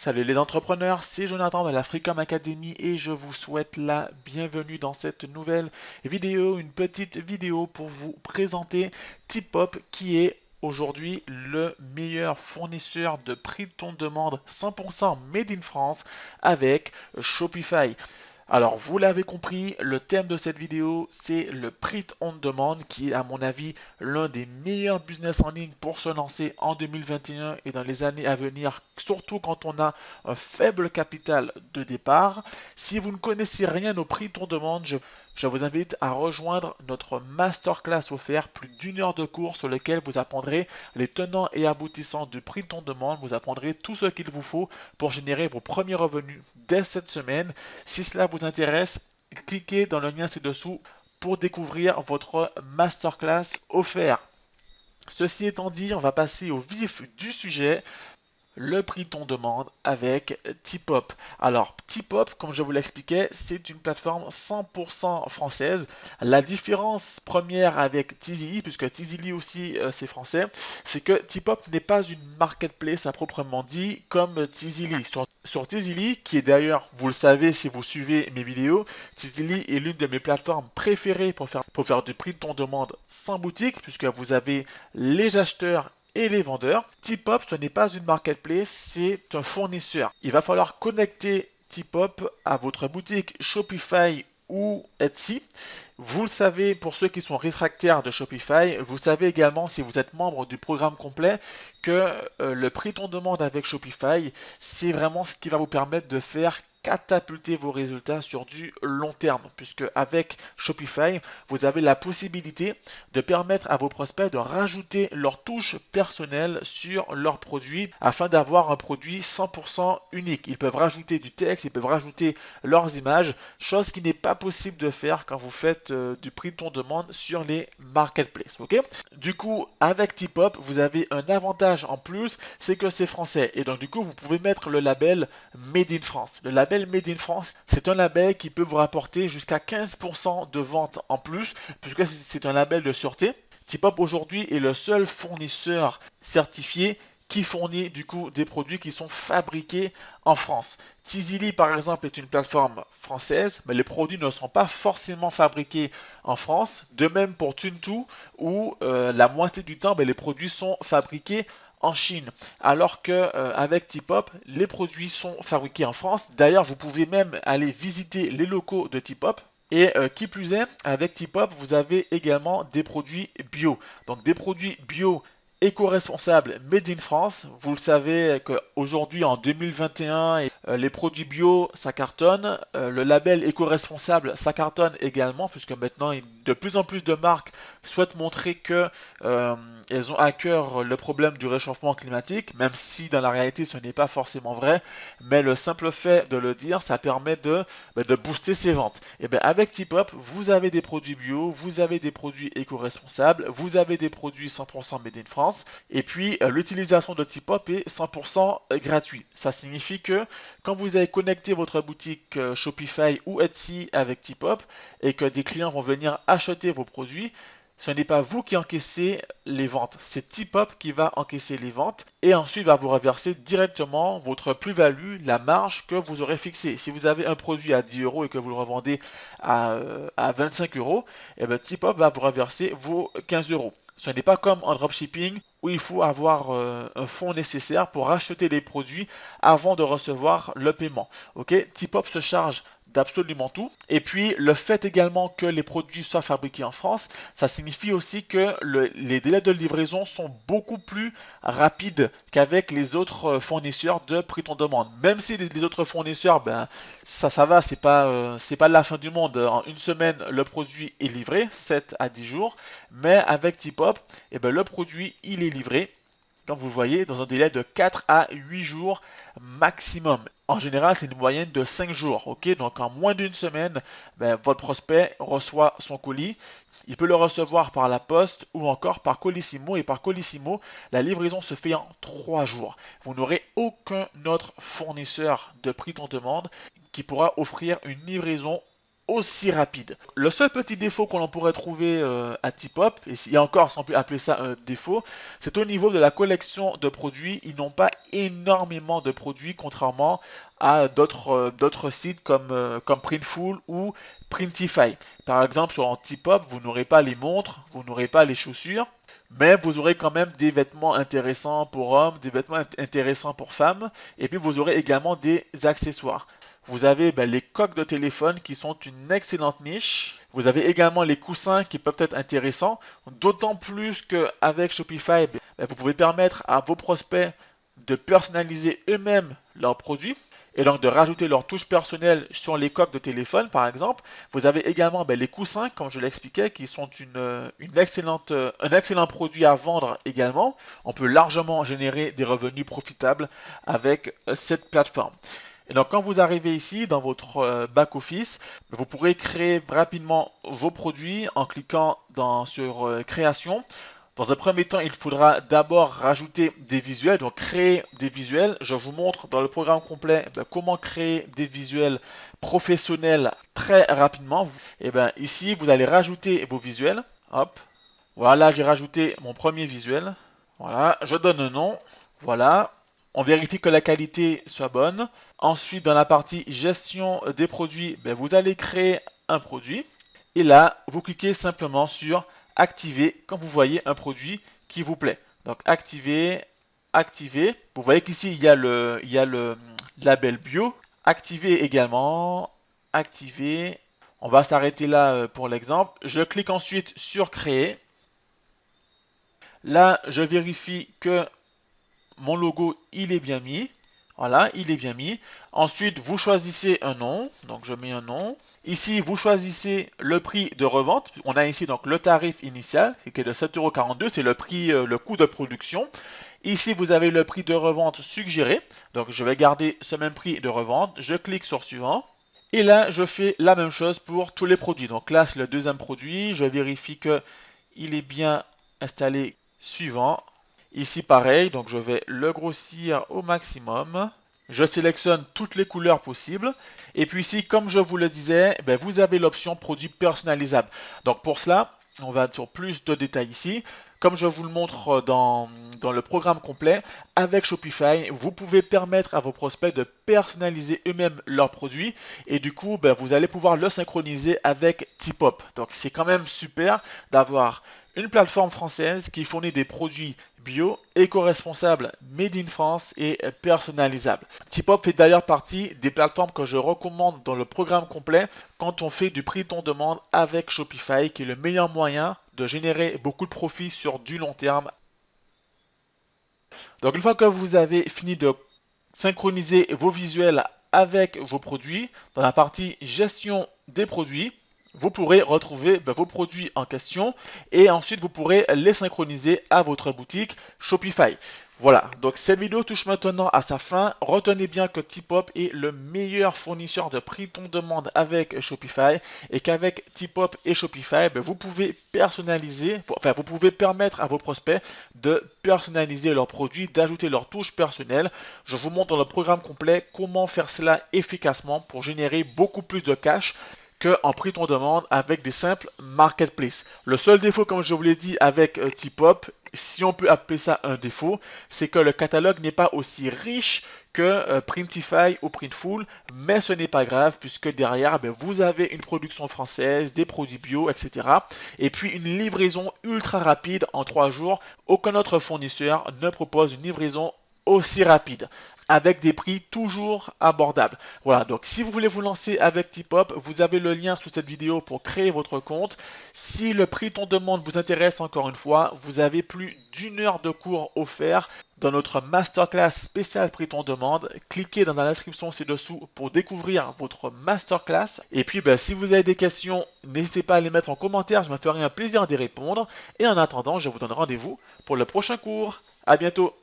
Salut les entrepreneurs, c'est Jonathan de la Freecom Academy et je vous souhaite la bienvenue dans cette nouvelle vidéo, une petite vidéo pour vous présenter TipHop qui est aujourd'hui le meilleur fournisseur de prix de ton demande 100% made in France avec Shopify. Alors, vous l'avez compris, le thème de cette vidéo, c'est le print on demand qui est à mon avis l'un des meilleurs business en ligne pour se lancer en 2021 et dans les années à venir, surtout quand on a un faible capital de départ. Si vous ne connaissez rien au print on demande, je vous invite à rejoindre notre masterclass offert, plus d'une heure de cours sur lequel vous apprendrez les tenants et aboutissants du print on demande. Vous apprendrez tout ce qu'il vous faut pour générer vos premiers revenus dès cette semaine. Si cela vous intéresse, cliquez dans le lien ci-dessous pour découvrir votre masterclass offert. Ceci étant dit, on va passer au vif du sujet. Le prix ton demande avec TipHop. Alors, TipHop, comme je vous l'expliquais, c'est une plateforme 100% française. La différence première avec Tizili, puisque Tizili aussi c'est français, c'est que TipHop n'est pas une marketplace à proprement dit comme Tizili. Sur Tizili, qui est d'ailleurs, vous le savez si vous suivez mes vidéos, Tizili est l'une de mes plateformes préférées pour faire du prix de ton demande sans boutique, puisque vous avez les acheteurs et les vendeurs. TipHop, ce n'est pas une marketplace, c'est un fournisseur. Il va falloir connecter TipHop à votre boutique Shopify ou Etsy. Vous le savez, pour ceux qui sont réfractaires de Shopify, vous savez également, si vous êtes membre du programme complet, que le prix ton demande avec Shopify, c'est vraiment ce qui va vous permettre de faire catapulter vos résultats sur du long terme, puisque avec Shopify, vous avez la possibilité de permettre à vos prospects de rajouter leur touche personnelle sur leurs produits afin d'avoir un produit 100% unique. Ils peuvent rajouter du texte, ils peuvent rajouter leurs images, chose qui n'est pas possible de faire quand vous faites du prix de ton demande sur les marketplaces. Okay, du coup, avec TipHop, vous avez un avantage en plus, c'est que c'est français. Et donc, du coup, vous pouvez mettre le label Made in France. Le label Made in France, c'est un label qui peut vous rapporter jusqu'à 15% de ventes en plus, puisque c'est un label de sûreté. TipHop aujourd'hui est le seul fournisseur certifié qui fournit du coup des produits qui sont fabriqués en France. Tizili par exemple est une plateforme française, mais les produits ne sont pas forcément fabriqués en France. De même pour Tuntu, où la moitié du temps, les produits sont fabriqués en Chine, alors que avec TipHop, les produits sont fabriqués en France. D'ailleurs, vous pouvez même aller visiter les locaux de TipHop. Et qui plus est, avec TipHop, vous avez également des produits bio. Donc des produits bio éco-responsable Made in France. Vous le savez qu'aujourd'hui en 2021, les produits bio ça cartonne, le label éco-responsable ça cartonne également, puisque maintenant de plus en plus de marques souhaitent montrer que elles ont à cœur le problème du réchauffement climatique, même si dans la réalité ce n'est pas forcément vrai, mais le simple fait de le dire ça permet de booster ses ventes. Et bien avec TipHop, vous avez des produits bio, vous avez des produits éco-responsables, vous avez des produits 100% Made in France, et puis l'utilisation de TipHop est 100% gratuit. Ça signifie que quand vous avez connecté votre boutique Shopify ou Etsy avec TipHop et que des clients vont venir acheter vos produits, ce n'est pas vous qui encaissez les ventes, c'est TipHop qui va encaisser les ventes et ensuite va vous reverser directement votre plus-value, la marge que vous aurez fixée. Si vous avez un produit à 10 euros et que vous le revendez à 25 euros, et bien TipHop va vous reverser vos 15 euros. Ce n'est pas comme en dropshipping où il faut avoir un fonds nécessaire pour acheter les produits avant de recevoir le paiement. Ok, TipHop se charge d'absolument tout. Et puis le fait également que les produits soient fabriqués en France, ça signifie aussi que les délais de livraison sont beaucoup plus rapides qu'avec les autres fournisseurs de prix ton demande. Même si les autres fournisseurs, ça va, c'est pas la fin du monde. En une semaine, le produit est livré, 7 à 10 jours. Mais avec TipHop, le produit il est livré. Donc vous voyez, dans un délai de 4 à 8 jours maximum. En général, c'est une moyenne de 5 jours. Ok, donc en moins d'une semaine, votre prospect reçoit son colis. Il peut le recevoir par la poste ou encore par Colissimo. Et par Colissimo, la livraison se fait en 3 jours. Vous n'aurez aucun autre fournisseur de prix ton demande qui pourra offrir une livraison aussi rapide. Le seul petit défaut qu'on pourrait trouver à Tipop, et encore si on peut appeler ça un défaut, c'est au niveau de la collection de produits. Ils n'ont pas énormément de produits, contrairement à d'autres sites comme Printful ou Printify. Par exemple, sur Tipop, vous n'aurez pas les montres, vous n'aurez pas les chaussures, mais vous aurez quand même des vêtements intéressants pour hommes, des vêtements intéressants pour femmes, et puis vous aurez également des accessoires. Vous avez les coques de téléphone qui sont une excellente niche. Vous avez également les coussins qui peuvent être intéressants, d'autant plus qu'avec Shopify, vous pouvez permettre à vos prospects de personnaliser eux-mêmes leurs produits et donc de rajouter leur touche personnelle sur les coques de téléphone par exemple. Vous avez également les coussins, comme je l'expliquais, qui sont un excellent produit à vendre également. On peut largement générer des revenus profitables avec cette plateforme. Et donc quand vous arrivez ici dans votre back-office, vous pourrez créer rapidement vos produits en cliquant sur création. Dans un premier temps, il faudra d'abord rajouter des visuels, donc créer des visuels. Je vous montre dans le programme complet comment créer des visuels professionnels très rapidement. Et ici, vous allez rajouter vos visuels. Hop. Voilà, j'ai rajouté mon premier visuel. Voilà, je donne un nom. Voilà. On vérifie que la qualité soit bonne. Ensuite, dans la partie gestion des produits, vous allez créer un produit. Et là, vous cliquez simplement sur activer quand vous voyez un produit qui vous plaît. Donc activer, activer. Vous voyez qu'ici il y a le label bio. Activer également, activer. On va s'arrêter là pour l'exemple. Je clique ensuite sur créer. Là, je vérifie que mon logo il est bien mis. Voilà, il est bien mis. Ensuite, vous choisissez un nom. Donc, je mets un nom. Ici, vous choisissez le prix de revente. On a ici donc le tarif initial qui est de 7,42 €. C'est le prix, le coût de production. Ici, vous avez le prix de revente suggéré. Donc, je vais garder ce même prix de revente. Je clique sur suivant. Et là, je fais la même chose pour tous les produits. Donc là, c'est le deuxième produit. Je vérifie que il est bien installé. Suivant. Ici pareil, donc je vais le grossir au maximum. Je sélectionne toutes les couleurs possibles. Et puis ici, comme je vous le disais, vous avez l'option produit personnalisable. Donc pour cela, on va sur plus de détails ici. Comme je vous le montre dans le programme complet, avec Shopify, vous pouvez permettre à vos prospects de personnaliser eux-mêmes leurs produits. Et du coup, vous allez pouvoir le synchroniser avec Tipop. Donc c'est quand même super d'avoir une plateforme française qui fournit des produits bio, éco-responsables, made in France et personnalisables. Tipop fait d'ailleurs partie des plateformes que je recommande dans le programme complet quand on fait du prix on demande avec Shopify, qui est le meilleur moyen de générer beaucoup de profits sur du long terme. Donc une fois que vous avez fini de synchroniser vos visuels avec vos produits, dans la partie gestion des produits, vous pourrez retrouver vos produits en question et ensuite vous pourrez les synchroniser à votre boutique Shopify. Voilà, donc cette vidéo touche maintenant à sa fin. Retenez bien que Tipop est le meilleur fournisseur de prix on demande avec Shopify et qu'avec Tipop et Shopify, vous pouvez personnaliser, vous pouvez permettre à vos prospects de personnaliser leurs produits, d'ajouter leur touche personnelle. Je vous montre dans le programme complet comment faire cela efficacement pour générer beaucoup plus de cash qu'en prix on demande avec des simples marketplaces. Le seul défaut, comme je vous l'ai dit avec Tipop, si on peut appeler ça un défaut, c'est que le catalogue n'est pas aussi riche que Printify ou Printful, mais ce n'est pas grave puisque derrière, vous avez une production française, des produits bio, etc. Et puis une livraison ultra rapide en 3 jours. Aucun autre fournisseur ne propose une livraison aussi rapide, avec des prix toujours abordables. Voilà, donc si vous voulez vous lancer avec Tipop, vous avez le lien sous cette vidéo pour créer votre compte. Si le prix on demande vous intéresse, encore une fois, vous avez plus d'1 heure de cours offert dans notre masterclass spéciale prix on demande. Cliquez dans la description ci-dessous pour découvrir votre masterclass. Et puis, si vous avez des questions, n'hésitez pas à les mettre en commentaire, je me ferai un plaisir d'y répondre. Et en attendant, je vous donne rendez-vous pour le prochain cours. À bientôt.